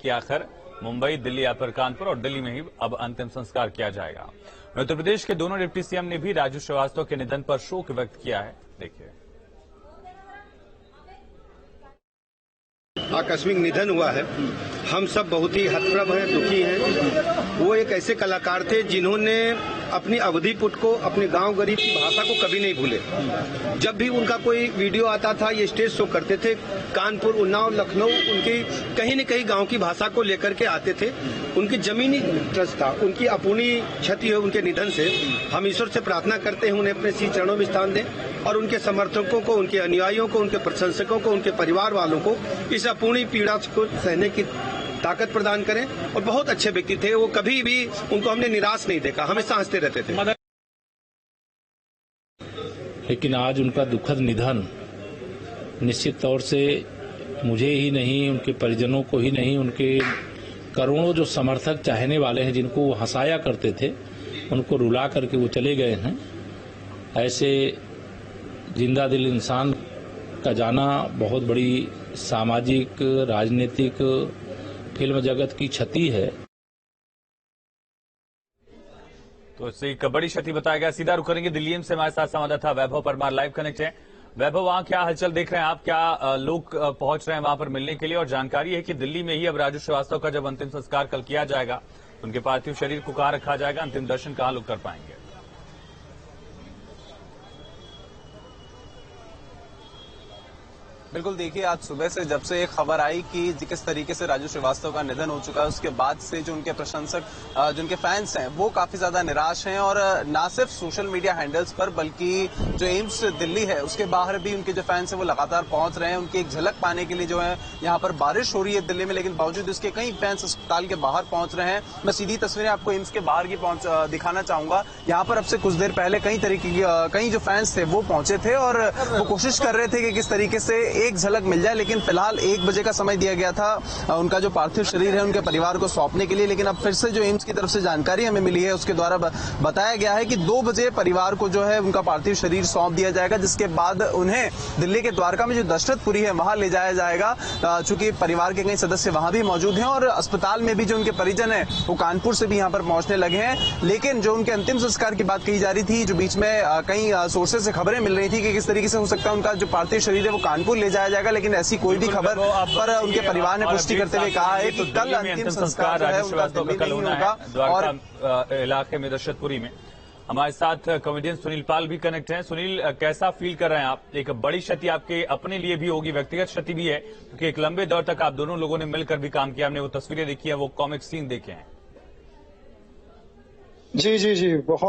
कि आखिर मुंबई, दिल्ली या फिर कानपुर और दिल्ली में ही अब अंतिम संस्कार किया जाएगा। उत्तर प्रदेश के दोनों डिप्टी सीएम ने भी राजू श्रीवास्तव के निधन पर शोक व्यक्त किया है। देखिए, आकस्मिक निधन हुआ है। हम सब बहुत ही हतप्रभ हैं, दुखी हैं। वो एक ऐसे कलाकार थे जिन्होंने अपनी अवधि पुट को, अपने गांव गरीब की भाषा को कभी नहीं भूले। जब भी उनका कोई वीडियो आता था, ये स्टेज शो करते थे, कानपुर, उन्नाव, लखनऊ, उनकी कहीं न कहीं गांव की भाषा को लेकर के आते थे। उनकी जमीनी ट्रस्ट था, उनकी अपूर्णीय क्षति है उनके निधन से। हम ईश्वर से प्रार्थना करते हैं उन्हें अपने श्री चरणों में स्थान दें और उनके समर्थकों को, उनके अनुयायियों को, उनके प्रशंसकों को, उनके परिवार वालों को इस अपूर्णीय पीड़ा को सहने की ताकत प्रदान करें। और बहुत अच्छे व्यक्ति थे, वो कभी भी उनको हमने निराश नहीं देखा, हमेशा हंसते रहते थे। लेकिन आज उनका दुखद निधन निश्चित तौर से मुझे ही नहीं, उनके परिजनों को ही नहीं, उनके करोड़ों जो समर्थक चाहने वाले हैं, जिनको वो हंसाया करते थे, उनको रुला करके वो चले गए हैं। ऐसे जिंदा दिल इंसान का जाना बहुत बड़ी सामाजिक, राजनीतिक, फिल्म जगत की क्षति है। तो इससे एक बड़ी क्षति बताया गया। सीधा रुख करेंगे दिल्ली से, हमारे साथ संवाददाता वैभव परमार लाइव कनेक्ट है। वैभव, वहां क्या हलचल देख रहे हैं आप? क्या लोग पहुंच रहे हैं वहां पर मिलने के लिए? और जानकारी है कि दिल्ली में ही अब राजू श्रीवास्तव का जब अंतिम संस्कार कल किया जाएगा, उनके पार्थिव शरीर को कहां रखा जाएगा, अंतिम दर्शन कहां लोग कर पाएंगे? बिल्कुल, देखिए, आज सुबह से जब से खबर आई कि किस तरीके से राजू श्रीवास्तव का निधन हो चुका है, उसके बाद से जो उनके प्रशंसक, जो उनके फैंस हैं, वो काफी ज्यादा निराश हैं। और ना सिर्फ सोशल मीडिया हैंडल्स पर, बल्कि जो एम्स दिल्ली है उसके बाहर भी उनके जो फैंस हैं वो लगातार पहुंच रहे हैं। उनकी एक झलक पाने के लिए जो है, यहाँ पर बारिश हो रही है दिल्ली में, लेकिन बावजूद इसके कई फैंस अस्पताल के बाहर पहुंच रहे हैं। मैं सीधी तस्वीरें आपको एम्स के बाहर की दिखाना चाहूंगा। यहाँ पर अब से कुछ देर पहले कई जो फैंस थे वो पहुंचे थे और वो कोशिश कर रहे थे कि किस तरीके से एक झलक मिल जाए। लेकिन फिलहाल 1 बजे का समय दिया गया था उनका जो पार्थिव शरीर है उनके परिवार को सौंपने के लिए। लेकिन अब फिर से जो एम्स की तरफ से जानकारी हमें मिली है, उसके द्वारा बताया गया है कि 2 बजे परिवार को जो है उनका पार्थिव शरीर सौंप दिया जाएगा, जिसके बाद उन्हें दिल्ली के द्वारका में जो दशरथपुरी है वहां ले जाया जाएगा। चूंकि परिवार के कई सदस्य वहां भी मौजूद हैं और अस्पताल में भी जो उनके परिजन है वो कानपुर से भी यहाँ पर पहुंचने लगे हैं। लेकिन जो उनके अंतिम संस्कार की बात कही जा रही थी, जो बीच में कई सोर्सेज से खबरें मिल रही थी कि किस तरीके से हो सकता है उनका जो पार्थिव शरीर है वो कानपुर ले जाया जाएगा, लेकिन ऐसी कोई भी खबर पर उनके परिवार ने पुष्टि करते हुए कहा है कि कल अंतिम संस्कार राजू श्रीवास्तव का कल होना है द्वारका इलाके में, दशरथपुरी में। हमारे साथ कॉमेडियन सुनील पाल भी कनेक्ट हैं। सुनील, कैसा फील कर रहे हैं आप? एक बड़ी क्षति आपके अपने लिए भी होगी, व्यक्तिगत क्षति भी है, क्योंकि एक लंबे दौर तक आप दोनों लोगों ने मिलकर भी काम किया। हमने वो तस्वीरें देखी है, वो कॉमिक सीन देखे हैं। जी, बहुत